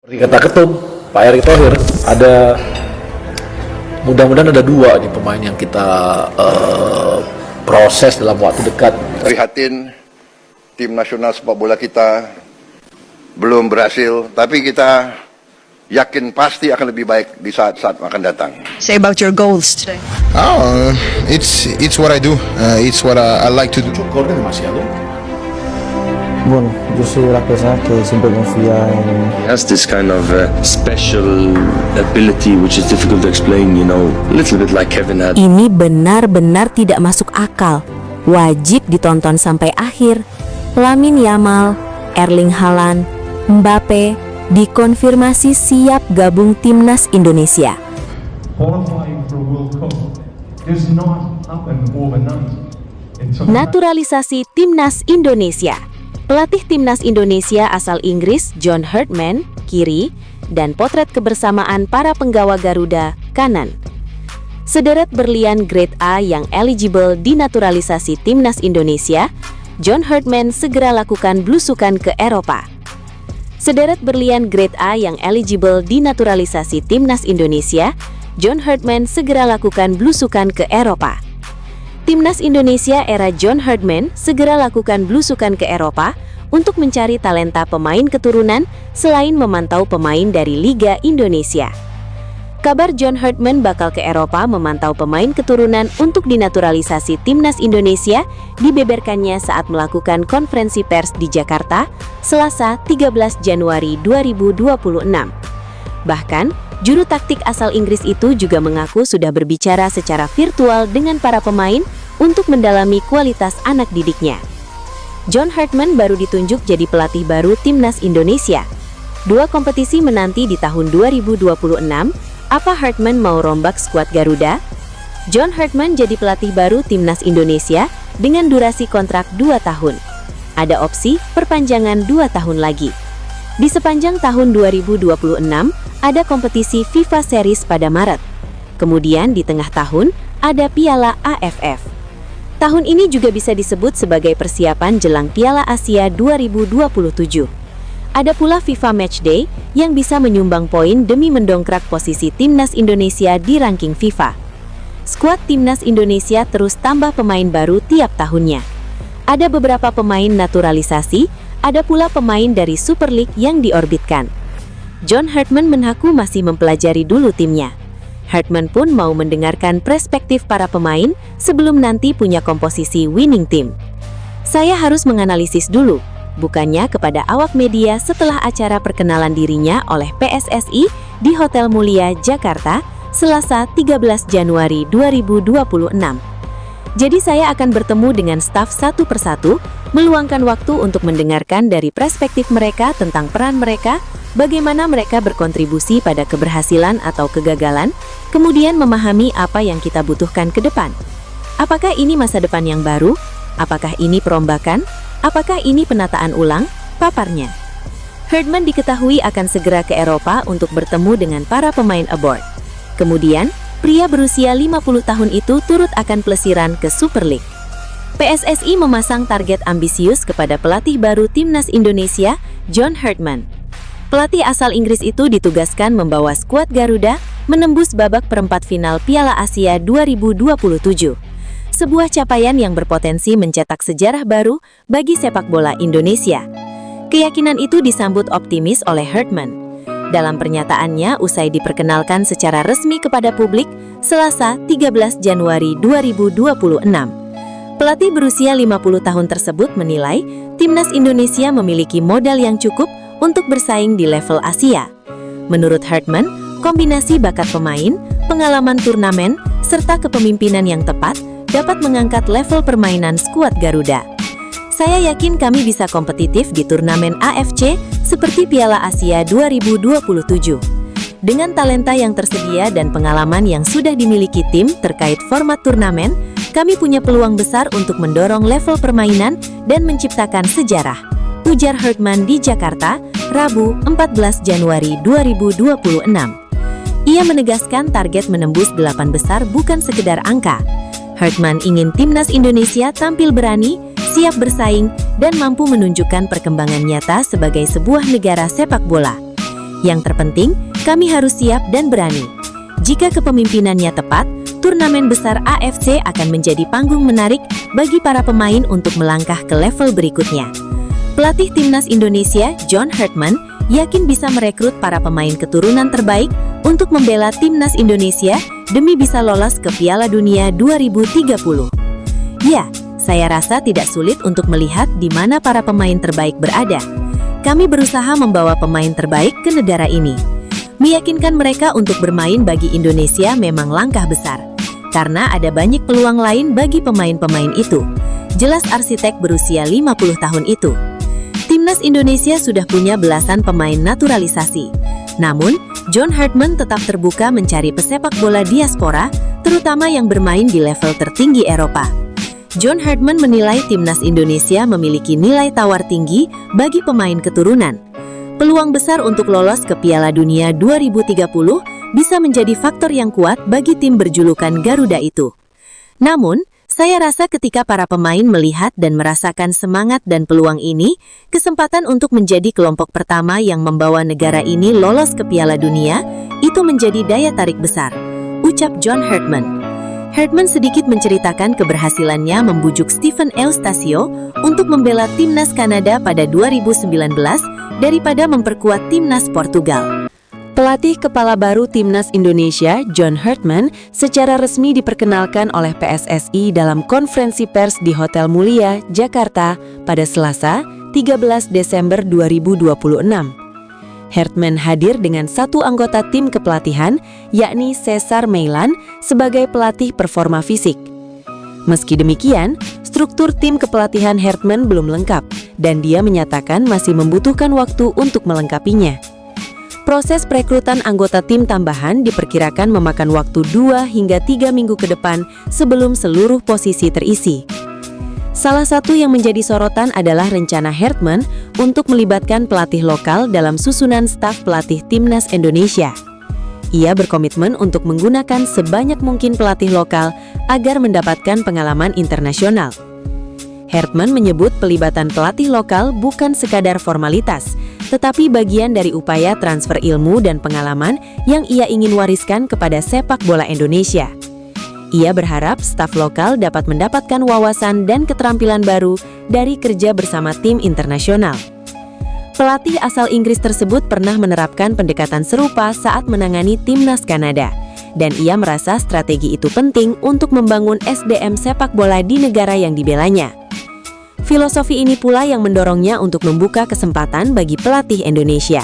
Seperti kata ketum Pak Erick Thohir, mudah-mudahan ada 2 nih pemain yang kita proses dalam waktu dekat. Prihatin tim nasional sepak bola kita belum berhasil, tapi kita yakin pasti akan lebih baik di saat-saat akan datang. Say about your goals today. It's what I do. It's what I like to do. Gol kan demasiado. Bueno, yo soy de las personas que siempre confía en... He has this kind of special ability which is difficult to explain, a little bit like Kevin had. Ini benar-benar tidak masuk akal. Wajib ditonton sampai akhir. Lamine Yamal, Erling Haaland, Mbappe dikonfirmasi siap gabung timnas Indonesia. Qualifying for a World Cup does not happen overnight. Naturalisasi timnas Indonesia. Pelatih timnas Indonesia asal Inggris John Herdman, kiri, dan potret kebersamaan para penggawa Garuda, kanan. Sederet berlian grade A yang eligible dinaturalisasi timnas Indonesia, John Herdman segera lakukan blusukan ke Eropa. Sederet berlian grade A yang eligible dinaturalisasi timnas Indonesia, John Herdman segera lakukan blusukan ke Eropa. Timnas Indonesia era John Herdman segera lakukan blusukan ke Eropa untuk mencari talenta pemain keturunan selain memantau pemain dari Liga Indonesia. Kabar John Herdman bakal ke Eropa memantau pemain keturunan untuk dinaturalisasi timnas Indonesia dibeberkannya saat melakukan konferensi pers di Jakarta, Selasa 13 Januari 2026. Bahkan, juru taktik asal Inggris itu juga mengaku sudah berbicara secara virtual dengan para pemain untuk mendalami kualitas anak didiknya. John Herdman baru ditunjuk jadi pelatih baru timnas Indonesia. 2 kompetisi menanti di tahun 2026. Apa Herdman mau rombak skuad Garuda? John Herdman jadi pelatih baru timnas Indonesia dengan durasi kontrak 2 tahun. Ada opsi perpanjangan 2 tahun lagi. Di sepanjang tahun 2026, ada kompetisi FIFA Series pada Maret. Kemudian di tengah tahun, ada Piala AFF. Tahun ini juga bisa disebut sebagai persiapan jelang Piala Asia 2027. Ada pula FIFA Matchday yang bisa menyumbang poin demi mendongkrak posisi timnas Indonesia di ranking FIFA. Skuad timnas Indonesia terus tambah pemain baru tiap tahunnya. Ada beberapa pemain naturalisasi, ada pula pemain dari Super League yang diorbitkan. John Herdman mengaku masih mempelajari dulu timnya. Herdman pun mau mendengarkan perspektif para pemain sebelum nanti punya komposisi winning team. Saya harus menganalisis dulu, bukannya kepada awak media setelah acara perkenalan dirinya oleh PSSI di Hotel Mulia, Jakarta, Selasa 13 Januari 2026. Jadi saya akan bertemu dengan staf satu persatu, meluangkan waktu untuk mendengarkan dari perspektif mereka tentang peran mereka, bagaimana mereka berkontribusi pada keberhasilan atau kegagalan, kemudian memahami apa yang kita butuhkan ke depan. Apakah ini masa depan yang baru? Apakah ini perombakan? Apakah ini penataan ulang? Paparnya. Herdman diketahui akan segera ke Eropa untuk bertemu dengan para pemain aboard. Kemudian, pria berusia 50 tahun itu turut akan pelesiran ke Super League. PSSI memasang target ambisius kepada pelatih baru timnas Indonesia, John Herdman. Pelatih asal Inggris itu ditugaskan membawa skuad Garuda menembus babak perempat final Piala Asia 2027. Sebuah capaian yang berpotensi mencetak sejarah baru bagi sepak bola Indonesia. Keyakinan itu disambut optimis oleh Herdman. Dalam pernyataannya usai diperkenalkan secara resmi kepada publik, Selasa 13 Januari 2026. Pelatih berusia 50 tahun tersebut menilai timnas Indonesia memiliki modal yang cukup untuk bersaing di level Asia. Menurut Herdman, kombinasi bakat pemain, pengalaman turnamen, serta kepemimpinan yang tepat dapat mengangkat level permainan skuad Garuda. Saya yakin kami bisa kompetitif di turnamen AFC seperti Piala Asia 2027. Dengan talenta yang tersedia dan pengalaman yang sudah dimiliki tim terkait format turnamen, kami punya peluang besar untuk mendorong level permainan dan menciptakan sejarah, ujar Herdman di Jakarta, Rabu 14 Januari 2026. Ia menegaskan target menembus 8 besar bukan sekedar angka. Herdman ingin timnas Indonesia tampil berani, siap bersaing, dan mampu menunjukkan perkembangan nyata sebagai sebuah negara sepak bola. Yang terpenting, kami harus siap dan berani. Jika kepemimpinannya tepat, turnamen besar AFC akan menjadi panggung menarik bagi para pemain untuk melangkah ke level berikutnya. Pelatih Timnas Indonesia, John Herdman, yakin bisa merekrut para pemain keturunan terbaik untuk membela Timnas Indonesia demi bisa lolos ke Piala Dunia 2030. Ya, saya rasa tidak sulit untuk melihat di mana para pemain terbaik berada. Kami berusaha membawa pemain terbaik ke negara ini. Meyakinkan mereka untuk bermain bagi Indonesia memang langkah besar, karena ada banyak peluang lain bagi pemain-pemain itu. Jelas arsitek berusia 50 tahun itu. Timnas Indonesia sudah punya belasan pemain naturalisasi. Namun, John Herdman tetap terbuka mencari pesepak bola diaspora, terutama yang bermain di level tertinggi Eropa. John Herdman menilai Timnas Indonesia memiliki nilai tawar tinggi bagi pemain keturunan. Peluang besar untuk lolos ke Piala Dunia 2030 bisa menjadi faktor yang kuat bagi tim berjulukan Garuda itu. Namun, saya rasa ketika para pemain melihat dan merasakan semangat dan peluang ini, kesempatan untuk menjadi kelompok pertama yang membawa negara ini lolos ke Piala Dunia, itu menjadi daya tarik besar, ucap John Herdman. Herdman sedikit menceritakan keberhasilannya membujuk Stephen Eustasio untuk membela Timnas Kanada pada 2019 daripada memperkuat Timnas Portugal. Pelatih kepala baru Timnas Indonesia, John Herdman, secara resmi diperkenalkan oleh PSSI dalam konferensi pers di Hotel Mulia, Jakarta, pada Selasa, 13 Desember 2026. Herdman hadir dengan satu anggota tim kepelatihan, yakni Cesar Meilan, sebagai pelatih performa fisik. Meski demikian, struktur tim kepelatihan Herdman belum lengkap, dan dia menyatakan masih membutuhkan waktu untuk melengkapinya. Proses perekrutan anggota tim tambahan diperkirakan memakan waktu 2 hingga 3 minggu ke depan sebelum seluruh posisi terisi. Salah satu yang menjadi sorotan adalah rencana Herdman untuk melibatkan pelatih lokal dalam susunan staf pelatih Timnas Indonesia. Ia berkomitmen untuk menggunakan sebanyak mungkin pelatih lokal agar mendapatkan pengalaman internasional. Herdman menyebut pelibatan pelatih lokal bukan sekadar formalitas, tetapi bagian dari upaya transfer ilmu dan pengalaman yang ia ingin wariskan kepada sepak bola Indonesia. Ia berharap staf lokal dapat mendapatkan wawasan dan keterampilan baru dari kerja bersama tim internasional. Pelatih asal Inggris tersebut pernah menerapkan pendekatan serupa saat menangani Timnas Kanada, dan ia merasa strategi itu penting untuk membangun SDM sepak bola di negara yang dibelanya. Filosofi ini pula yang mendorongnya untuk membuka kesempatan bagi pelatih Indonesia.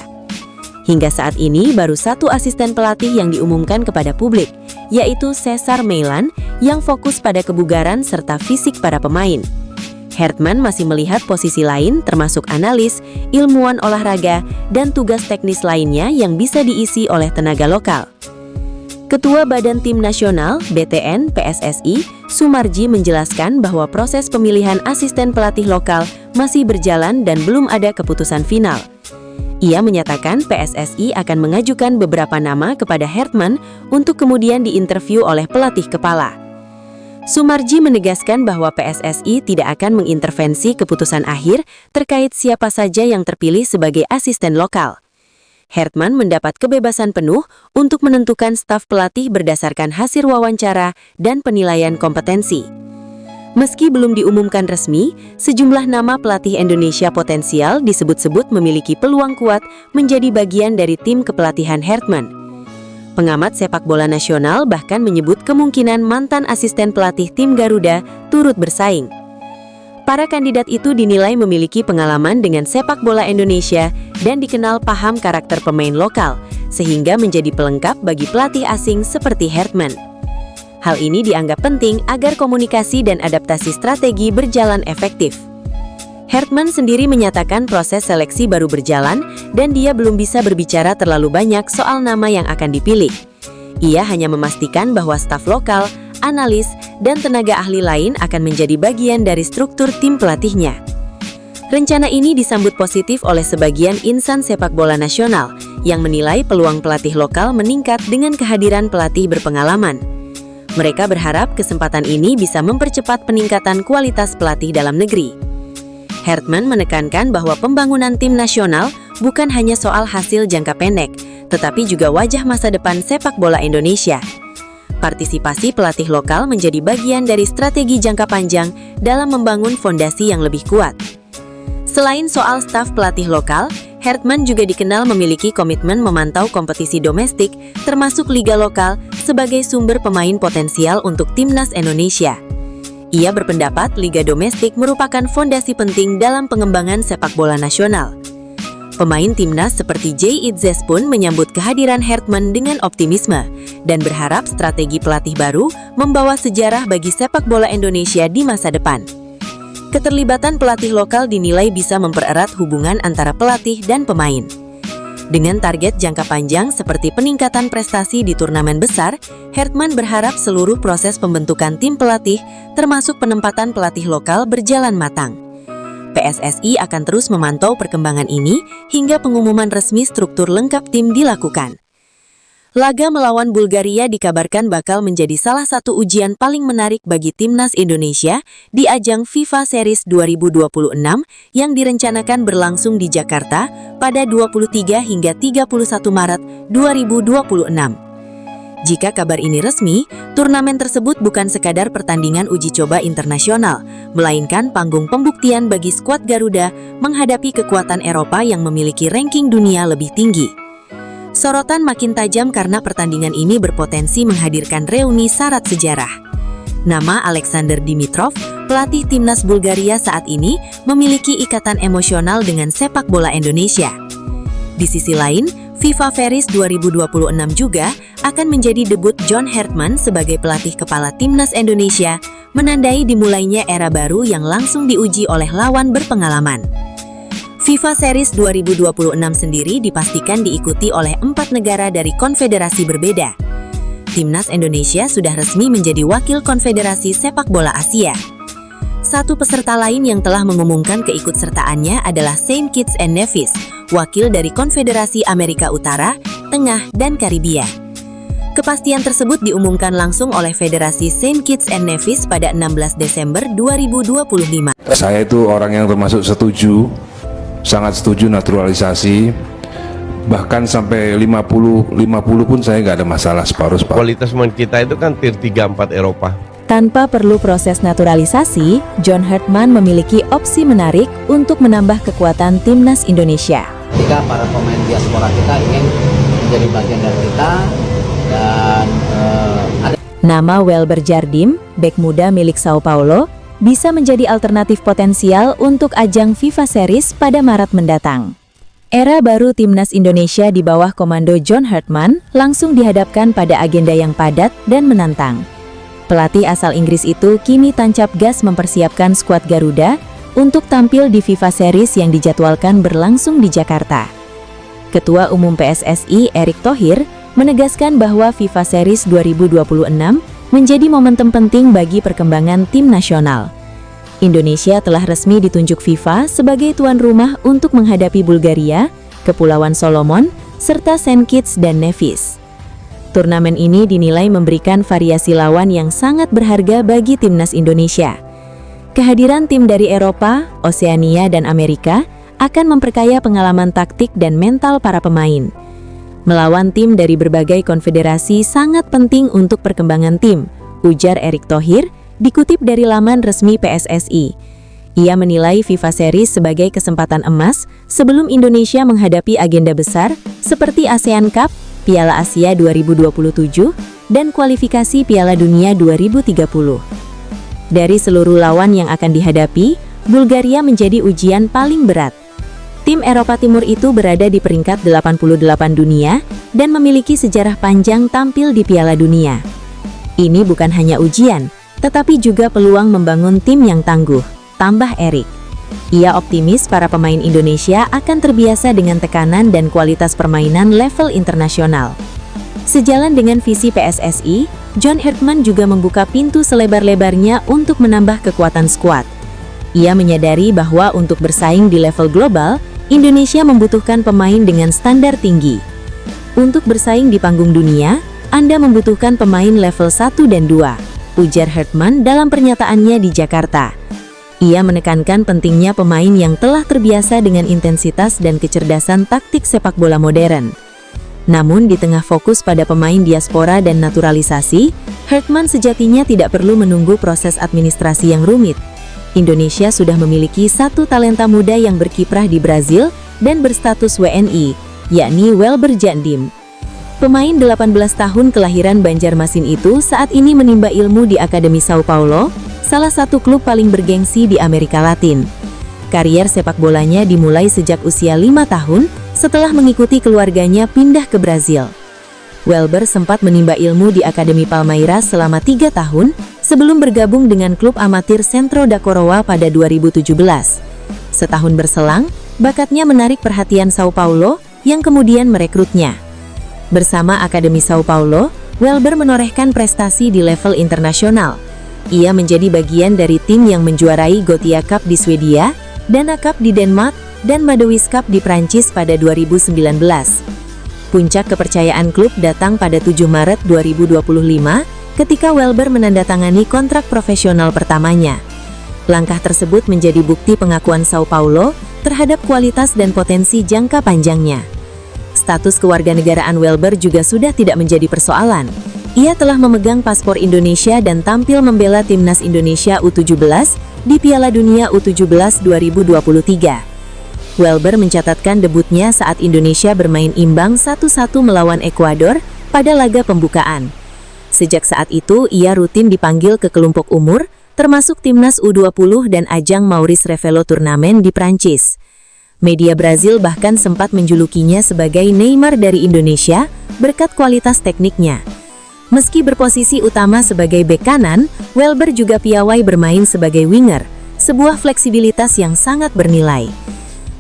Hingga saat ini baru satu asisten pelatih yang diumumkan kepada publik, yaitu Cesar Meilan, yang fokus pada kebugaran serta fisik para pemain. Herdman masih melihat posisi lain termasuk analis, ilmuwan olahraga, dan tugas teknis lainnya yang bisa diisi oleh tenaga lokal. Ketua Badan Tim Nasional (BTN) PSSI, Sumarji, menjelaskan bahwa proses pemilihan asisten pelatih lokal masih berjalan dan belum ada keputusan final. Ia menyatakan PSSI akan mengajukan beberapa nama kepada Herdman untuk kemudian diinterview oleh pelatih kepala. Sumarji menegaskan bahwa PSSI tidak akan mengintervensi keputusan akhir terkait siapa saja yang terpilih sebagai asisten lokal. Herdman mendapat kebebasan penuh untuk menentukan staf pelatih berdasarkan hasil wawancara dan penilaian kompetensi. Meski belum diumumkan resmi, sejumlah nama pelatih Indonesia potensial disebut-sebut memiliki peluang kuat menjadi bagian dari tim kepelatihan Herdman. Pengamat sepak bola nasional bahkan menyebut kemungkinan mantan asisten pelatih tim Garuda turut bersaing. Para kandidat itu dinilai memiliki pengalaman dengan sepak bola Indonesia dan dikenal paham karakter pemain lokal, sehingga menjadi pelengkap bagi pelatih asing seperti Herdman. Hal ini dianggap penting agar komunikasi dan adaptasi strategi berjalan efektif. Herdman sendiri menyatakan proses seleksi baru berjalan dan dia belum bisa berbicara terlalu banyak soal nama yang akan dipilih. Ia hanya memastikan bahwa staf lokal, analis, dan tenaga ahli lain akan menjadi bagian dari struktur tim pelatihnya. Rencana ini disambut positif oleh sebagian insan sepak bola nasional yang menilai peluang pelatih lokal meningkat dengan kehadiran pelatih berpengalaman. Mereka berharap kesempatan ini bisa mempercepat peningkatan kualitas pelatih dalam negeri. Herdman menekankan bahwa pembangunan tim nasional bukan hanya soal hasil jangka pendek, tetapi juga wajah masa depan sepak bola Indonesia. Partisipasi pelatih lokal menjadi bagian dari strategi jangka panjang dalam membangun fondasi yang lebih kuat. Selain soal staf pelatih lokal, Hartman juga dikenal memiliki komitmen memantau kompetisi domestik, termasuk liga lokal, sebagai sumber pemain potensial untuk timnas Indonesia. Ia berpendapat liga domestik merupakan fondasi penting dalam pengembangan sepak bola nasional. Pemain timnas seperti Jay Itzes pun menyambut kehadiran Hartman dengan optimisme dan berharap strategi pelatih baru membawa sejarah bagi sepak bola Indonesia di masa depan. Keterlibatan pelatih lokal dinilai bisa mempererat hubungan antara pelatih dan pemain. Dengan target jangka panjang seperti peningkatan prestasi di turnamen besar, Hartman berharap seluruh proses pembentukan tim pelatih, termasuk penempatan pelatih lokal, berjalan matang. PSSI akan terus memantau perkembangan ini hingga pengumuman resmi struktur lengkap tim dilakukan. Laga melawan Bulgaria dikabarkan bakal menjadi salah satu ujian paling menarik bagi timnas Indonesia di ajang FIFA Series 2026 yang direncanakan berlangsung di Jakarta pada 23 hingga 31 Maret 2026. Jika kabar ini resmi, turnamen tersebut bukan sekadar pertandingan uji coba internasional, melainkan panggung pembuktian bagi skuad Garuda menghadapi kekuatan Eropa yang memiliki ranking dunia lebih tinggi. Sorotan makin tajam karena pertandingan ini berpotensi menghadirkan reuni syarat sejarah. Nama Alexander Dimitrov, pelatih timnas Bulgaria saat ini, memiliki ikatan emosional dengan sepak bola Indonesia. Di sisi lain, FIFA Series 2026 juga akan menjadi debut John Hartman sebagai pelatih kepala timnas Indonesia, menandai dimulainya era baru yang langsung diuji oleh lawan berpengalaman. FIFA Series 2026 sendiri dipastikan diikuti oleh 4 negara dari konfederasi berbeda. Timnas Indonesia sudah resmi menjadi wakil konfederasi sepak bola Asia. Satu peserta lain yang telah mengumumkan keikutsertaannya adalah Saint Kitts and Nevis, wakil dari Konfederasi Amerika Utara, Tengah, dan Karibia. Kepastian tersebut diumumkan langsung oleh Federasi Saint Kitts and Nevis pada 16 Desember 2025. Saya itu orang yang termasuk sangat setuju naturalisasi, bahkan sampai 50 pun saya nggak ada masalah, separuh. Kualitas pemain kita itu kan tier 3-4 Eropa. Tanpa perlu proses naturalisasi, John Hartman memiliki opsi menarik untuk menambah kekuatan timnas Indonesia. Jika para pemain diaspora kita ingin menjadi bagian dari kita, dan ada nama Welber Jardim, bek muda milik Sao Paulo, bisa menjadi alternatif potensial untuk ajang FIFA Series pada Maret mendatang. Era baru timnas Indonesia di bawah komando John Hartman langsung dihadapkan pada agenda yang padat dan menantang. Pelatih asal Inggris itu kini tancap gas mempersiapkan skuad Garuda untuk tampil di FIFA Series yang dijadwalkan berlangsung di Jakarta. Ketua Umum PSSI Erick Thohir menegaskan bahwa FIFA Series 2026 menjadi momentum penting bagi perkembangan tim nasional. Indonesia telah resmi ditunjuk FIFA sebagai tuan rumah untuk menghadapi Bulgaria, Kepulauan Solomon, serta Saint Kitts dan Nevis. Turnamen ini dinilai memberikan variasi lawan yang sangat berharga bagi timnas Indonesia. Kehadiran tim dari Eropa, Oseania, dan Amerika akan memperkaya pengalaman taktik dan mental para pemain. Melawan tim dari berbagai konfederasi sangat penting untuk perkembangan tim, ujar Erick Thohir, dikutip dari laman resmi PSSI. Ia menilai FIFA Series sebagai kesempatan emas sebelum Indonesia menghadapi agenda besar seperti ASEAN Cup, Piala Asia 2027, dan kualifikasi Piala Dunia 2030. Dari seluruh lawan yang akan dihadapi, Bulgaria menjadi ujian paling berat. Tim Eropa Timur itu berada di peringkat 88 dunia dan memiliki sejarah panjang tampil di Piala Dunia. Ini bukan hanya ujian, tetapi juga peluang membangun tim yang tangguh, tambah Erick. Ia optimis para pemain Indonesia akan terbiasa dengan tekanan dan kualitas permainan level internasional. Sejalan dengan visi PSSI, John Hartman juga membuka pintu selebar-lebarnya untuk menambah kekuatan skuad. Ia menyadari bahwa untuk bersaing di level global, Indonesia membutuhkan pemain dengan standar tinggi. Untuk bersaing di panggung dunia, Anda membutuhkan pemain level 1 dan 2, ujar Hartman dalam pernyataannya di Jakarta. Ia menekankan pentingnya pemain yang telah terbiasa dengan intensitas dan kecerdasan taktik sepak bola modern. Namun di tengah fokus pada pemain diaspora dan naturalisasi, Hartman sejatinya tidak perlu menunggu proses administrasi yang rumit. Indonesia sudah memiliki satu talenta muda yang berkiprah di Brazil dan berstatus WNI, yakni Welber Jandim. Pemain 18 tahun kelahiran Banjarmasin itu saat ini menimba ilmu di Akademi Sao Paulo, salah satu klub paling bergengsi di Amerika Latin. Karier sepak bolanya dimulai sejak usia 5 tahun setelah mengikuti keluarganya pindah ke Brazil. Welber sempat menimba ilmu di Akademi Palmeiras selama 3 tahun sebelum bergabung dengan klub amatir Centro da Coroa pada 2017. Setahun berselang, bakatnya menarik perhatian Sao Paulo yang kemudian merekrutnya. Bersama Akademi Sao Paulo, Welber menorehkan prestasi di level internasional. Ia menjadi bagian dari tim yang menjuarai Gothia Cup di Swedia, Dana Cup di Denmark, dan Madowis Cup di Prancis pada 2019. Puncak kepercayaan klub datang pada 7 Maret 2025 ketika Welber menandatangani kontrak profesional pertamanya. Langkah tersebut menjadi bukti pengakuan Sao Paulo terhadap kualitas dan potensi jangka panjangnya. Status kewarganegaraan Welber juga sudah tidak menjadi persoalan. Ia telah memegang paspor Indonesia dan tampil membela timnas Indonesia U17 di Piala Dunia U17 2023. Welber mencatatkan debutnya saat Indonesia bermain imbang 1-1 melawan Ekuador pada laga pembukaan. Sejak saat itu, ia rutin dipanggil ke kelompok umur, termasuk timnas U20 dan ajang Maurice Revello turnamen di Prancis. Media Brazil bahkan sempat menjulukinya sebagai Neymar dari Indonesia berkat kualitas tekniknya. Meski berposisi utama sebagai bek kanan, Welber juga piawai bermain sebagai winger, sebuah fleksibilitas yang sangat bernilai.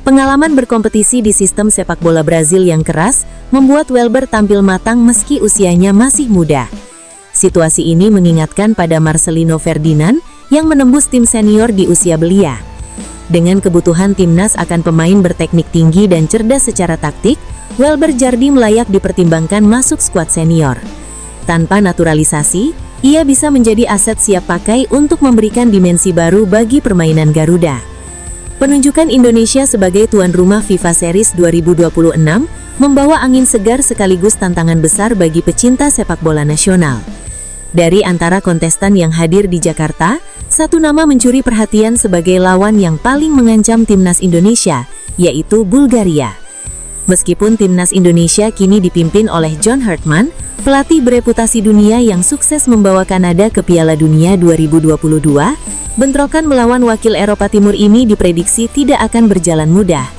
Pengalaman berkompetisi di sistem sepak bola Brazil yang keras membuat Welber tampil matang meski usianya masih muda. Situasi ini mengingatkan pada Marcelino Ferdinand yang menembus tim senior di usia belia. Dengan kebutuhan timnas akan pemain berteknik tinggi dan cerdas secara taktik, Welber Jandim layak dipertimbangkan masuk skuad senior. Tanpa naturalisasi, ia bisa menjadi aset siap pakai untuk memberikan dimensi baru bagi permainan Garuda. Penunjukan Indonesia sebagai tuan rumah FIFA Series 2026 membawa angin segar sekaligus tantangan besar bagi pecinta sepak bola nasional. Dari antara kontestan yang hadir di Jakarta, satu nama mencuri perhatian sebagai lawan yang paling mengancam timnas Indonesia, yaitu Bulgaria. Meskipun timnas Indonesia kini dipimpin oleh John Hartman, pelatih bereputasi dunia yang sukses membawa Kanada ke Piala Dunia 2022, bentrokan melawan wakil Eropa Timur ini diprediksi tidak akan berjalan mudah.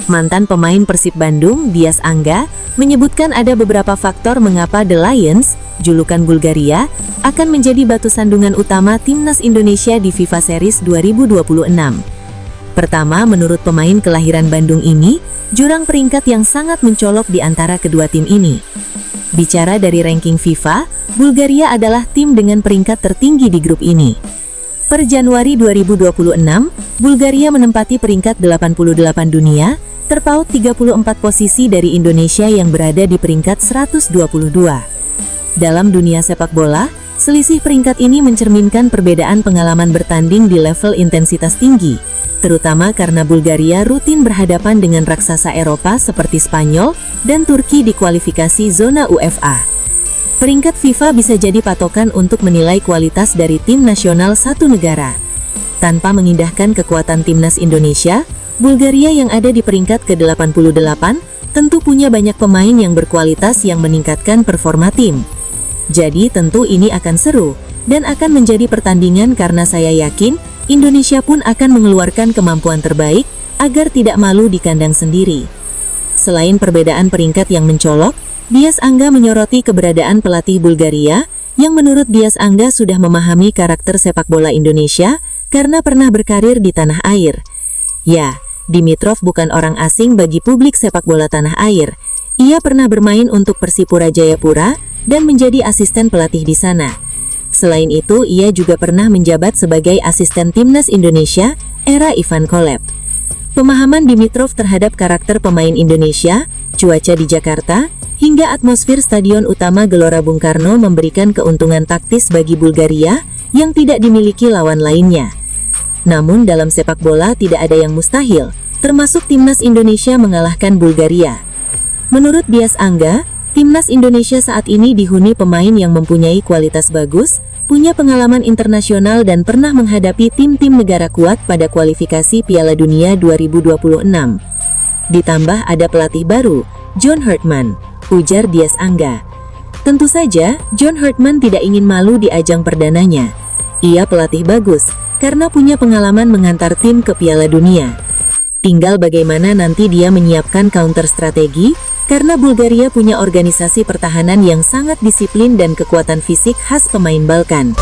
Mantan pemain Persib Bandung, Dias Angga, menyebutkan ada beberapa faktor mengapa The Lions, julukan Bulgaria, akan menjadi batu sandungan utama timnas Indonesia di FIFA Series 2026. Pertama, menurut pemain kelahiran Bandung ini, jurang peringkat yang sangat mencolok di antara kedua tim ini. Bicara dari ranking FIFA, Bulgaria adalah tim dengan peringkat tertinggi di grup ini. Per Januari 2026, Bulgaria menempati peringkat 88 dunia, terpaut 34 posisi dari Indonesia yang berada di peringkat 122. Dalam dunia sepak bola, selisih peringkat ini mencerminkan perbedaan pengalaman bertanding di level intensitas tinggi, terutama karena Bulgaria rutin berhadapan dengan raksasa Eropa seperti Spanyol dan Turki di kualifikasi zona UEFA. Peringkat FIFA bisa jadi patokan untuk menilai kualitas dari tim nasional satu negara. Tanpa mengindahkan kekuatan timnas Indonesia, Bulgaria yang ada di peringkat ke-88 tentu punya banyak pemain yang berkualitas yang meningkatkan performa tim. Jadi tentu ini akan seru dan akan menjadi pertandingan karena saya yakin Indonesia pun akan mengeluarkan kemampuan terbaik agar tidak malu di kandang sendiri. Selain perbedaan peringkat yang mencolok, Dias Angga menyoroti keberadaan pelatih Bulgaria yang menurut Dias Angga sudah memahami karakter sepak bola Indonesia karena pernah berkarir di tanah air. Ya, Dimitrov bukan orang asing bagi publik sepak bola tanah air. Ia pernah bermain untuk Persipura Jayapura dan menjadi asisten pelatih di sana. Selain itu, ia juga pernah menjabat sebagai asisten timnas Indonesia era Ivan Kolev. Pemahaman Dimitrov terhadap karakter pemain Indonesia, cuaca di Jakarta, hingga atmosfer stadion utama Gelora Bung Karno memberikan keuntungan taktis bagi Bulgaria yang tidak dimiliki lawan lainnya. Namun dalam sepak bola tidak ada yang mustahil, termasuk timnas Indonesia mengalahkan Bulgaria. Menurut Dias Angga, timnas Indonesia saat ini dihuni pemain yang mempunyai kualitas bagus, punya pengalaman internasional dan pernah menghadapi tim-tim negara kuat pada kualifikasi Piala Dunia 2026. Ditambah ada pelatih baru, John Herdman, ujar Dias Angga. Tentu saja, John Herdman tidak ingin malu di ajang perdananya. Ia pelatih bagus, karena punya pengalaman mengantar tim ke Piala Dunia. Tinggal bagaimana nanti dia menyiapkan counter strategi, karena Bulgaria punya organisasi pertahanan yang sangat disiplin dan kekuatan fisik khas pemain Balkan.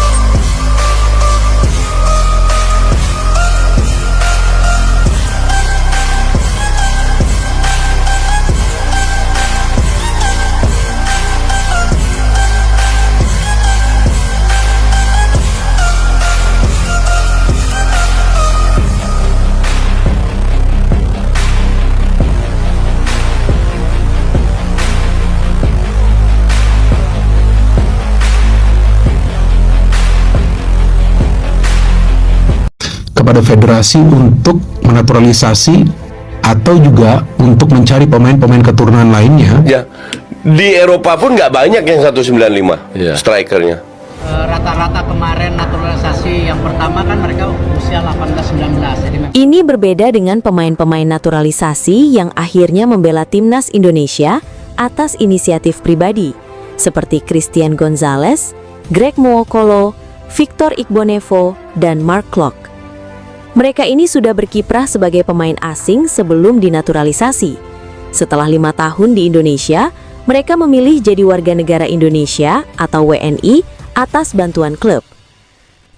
Kepada federasi untuk menaturalisasi atau juga untuk mencari pemain-pemain keturunan lainnya. Ya, di Eropa pun nggak banyak yang 195 strikernya. Rata-rata kemarin naturalisasi yang pertama kan mereka usia 18-19. Jadi ini berbeda dengan pemain-pemain naturalisasi yang akhirnya membela timnas Indonesia atas inisiatif pribadi, seperti Christian Gonzalez, Greg Nwokolo, Victor Igbonevo, dan Mark Klok. Mereka ini sudah berkiprah sebagai pemain asing sebelum dinaturalisasi. Setelah 5 tahun di Indonesia, mereka memilih jadi warga negara Indonesia atau WNI atas bantuan klub.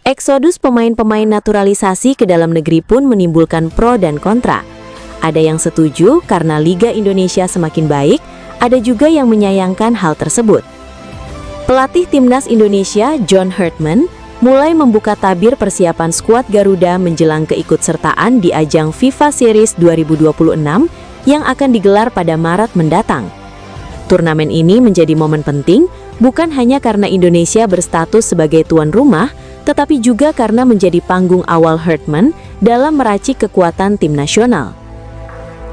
Eksodus pemain-pemain naturalisasi ke dalam negeri pun menimbulkan pro dan kontra. Ada yang setuju karena Liga Indonesia semakin baik, ada juga yang menyayangkan hal tersebut. Pelatih timnas Indonesia, John Herdman, mulai membuka tabir persiapan skuad Garuda menjelang keikutsertaan di ajang FIFA Series 2026 yang akan digelar pada Maret mendatang. Turnamen ini menjadi momen penting bukan hanya karena Indonesia berstatus sebagai tuan rumah, tetapi juga karena menjadi panggung awal Herdman dalam meracik kekuatan tim nasional.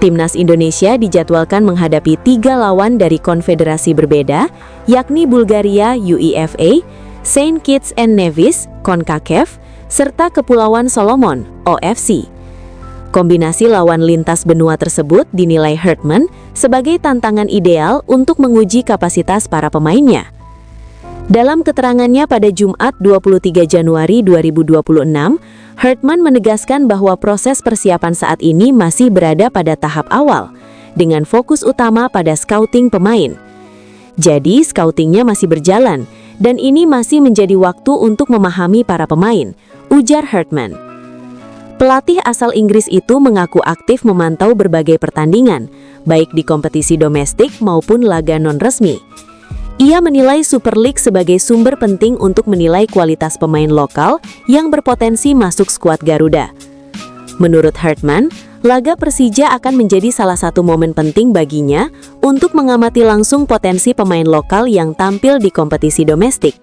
Timnas Indonesia dijadwalkan menghadapi 3 lawan dari konfederasi berbeda, yakni Bulgaria UEFA, Saint Kitts and Nevis, CONCACAF, serta Kepulauan Solomon, OFC. Kombinasi lawan lintas benua tersebut dinilai Herdman sebagai tantangan ideal untuk menguji kapasitas para pemainnya. Dalam keterangannya pada Jumat 23 Januari 2026, Herdman menegaskan bahwa proses persiapan saat ini masih berada pada tahap awal, dengan fokus utama pada scouting pemain. Jadi, scoutingnya masih berjalan, dan ini masih menjadi waktu untuk memahami para pemain, ujar Herdman. Pelatih asal Inggris itu mengaku aktif memantau berbagai pertandingan, baik di kompetisi domestik maupun laga non-resmi. Ia menilai Super League sebagai sumber penting untuk menilai kualitas pemain lokal yang berpotensi masuk skuad Garuda. Menurut Herdman, laga Persija akan menjadi salah satu momen penting baginya untuk mengamati langsung potensi pemain lokal yang tampil di kompetisi domestik.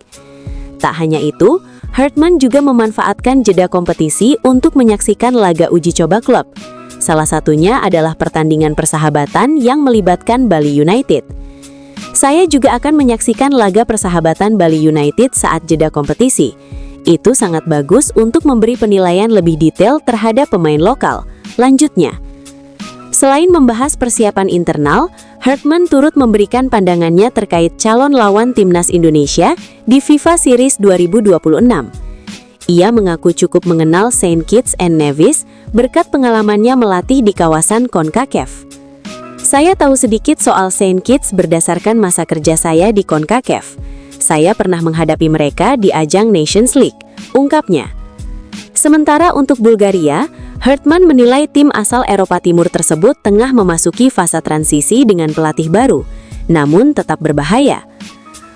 Tak hanya itu, Herdman juga memanfaatkan jeda kompetisi untuk menyaksikan laga uji coba klub. Salah satunya adalah pertandingan persahabatan yang melibatkan Bali United. Saya juga akan menyaksikan laga persahabatan Bali United saat jeda kompetisi. Itu sangat bagus untuk memberi penilaian lebih detail terhadap pemain lokal. Lanjutnya, selain membahas persiapan internal, Herdman turut memberikan pandangannya terkait calon lawan timnas Indonesia di FIFA Series 2026. Ia mengaku cukup mengenal Saint Kitts and Nevis berkat pengalamannya melatih di kawasan CONCACAF. Saya tahu sedikit soal Saint Kitts berdasarkan masa kerja saya di CONCACAF. Saya pernah menghadapi mereka di ajang Nations League, ungkapnya. Sementara untuk Bulgaria, Herdman menilai tim asal Eropa Timur tersebut tengah memasuki fase transisi dengan pelatih baru, namun tetap berbahaya.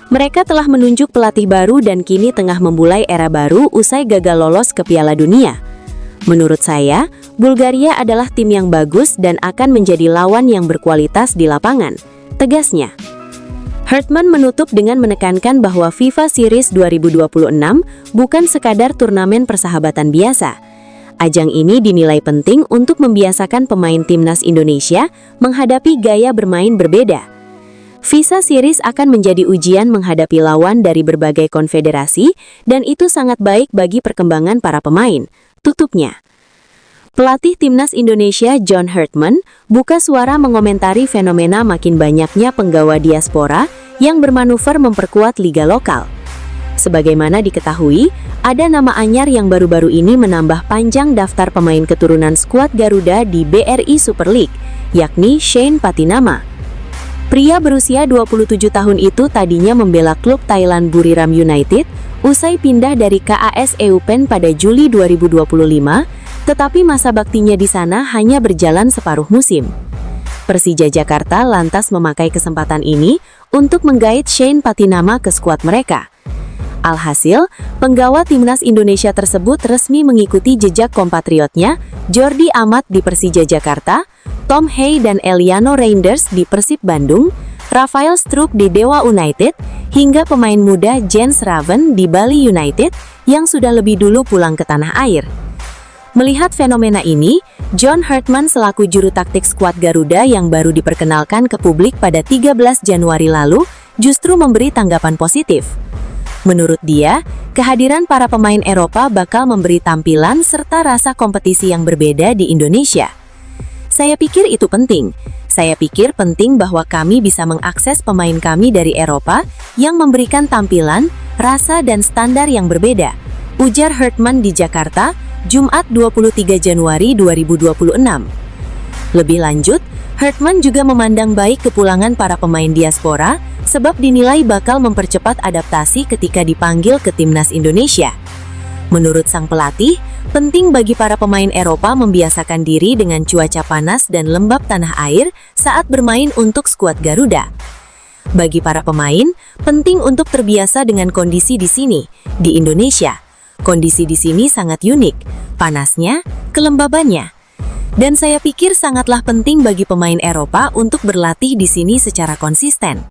Mereka telah menunjuk pelatih baru dan kini tengah memulai era baru usai gagal lolos ke Piala Dunia. Menurut saya, Bulgaria adalah tim yang bagus dan akan menjadi lawan yang berkualitas di lapangan, tegasnya. Herdman menutup dengan menekankan bahwa FIFA Series 2026 bukan sekadar turnamen persahabatan biasa. Ajang ini dinilai penting untuk membiasakan pemain timnas Indonesia menghadapi gaya bermain berbeda. Visa Series akan menjadi ujian menghadapi lawan dari berbagai konfederasi dan itu sangat baik bagi perkembangan para pemain, tutupnya. Pelatih timnas Indonesia John Herdman buka suara mengomentari fenomena makin banyaknya penggawa diaspora yang bermanuver memperkuat liga lokal. Sebagaimana diketahui, ada nama anyar yang baru-baru ini menambah panjang daftar pemain keturunan skuad Garuda di BRI Super League, yakni Shane Patinama. Pria berusia 27 tahun itu tadinya membela klub Thailand Buriram United, usai pindah dari KAS Eupen pada Juli 2025, tetapi masa baktinya di sana hanya berjalan separuh musim. Persija Jakarta lantas memakai kesempatan ini untuk menggait Shane Patinama ke skuad mereka. Alhasil, penggawa timnas Indonesia tersebut resmi mengikuti jejak kompatriotnya Jordi Amat di Persija Jakarta, Tom Hey dan Eliano Reinders di Persib Bandung, Rafael Struijk di Dewa United, hingga pemain muda Jens Raven di Bali United yang sudah lebih dulu pulang ke tanah air. Melihat fenomena ini, John Herdman selaku juru taktik skuad Garuda yang baru diperkenalkan ke publik pada 13 Januari lalu justru memberi tanggapan positif. Menurut dia, kehadiran para pemain Eropa bakal memberi tampilan serta rasa kompetisi yang berbeda di Indonesia. Saya pikir itu penting. Saya pikir penting bahwa kami bisa mengakses pemain kami dari Eropa yang memberikan tampilan, rasa dan standar yang berbeda, ujar Herdman di Jakarta, Jumat 23 Januari 2026. Lebih lanjut, Herdman juga memandang baik kepulangan para pemain diaspora sebab dinilai bakal mempercepat adaptasi ketika dipanggil ke timnas Indonesia. Menurut sang pelatih, penting bagi para pemain Eropa membiasakan diri dengan cuaca panas dan lembab tanah air saat bermain untuk skuad Garuda. Bagi para pemain, penting untuk terbiasa dengan kondisi di sini, di Indonesia. Kondisi di sini sangat unik, panasnya, kelembabannya. Dan saya pikir sangatlah penting bagi pemain Eropa untuk berlatih di sini secara konsisten.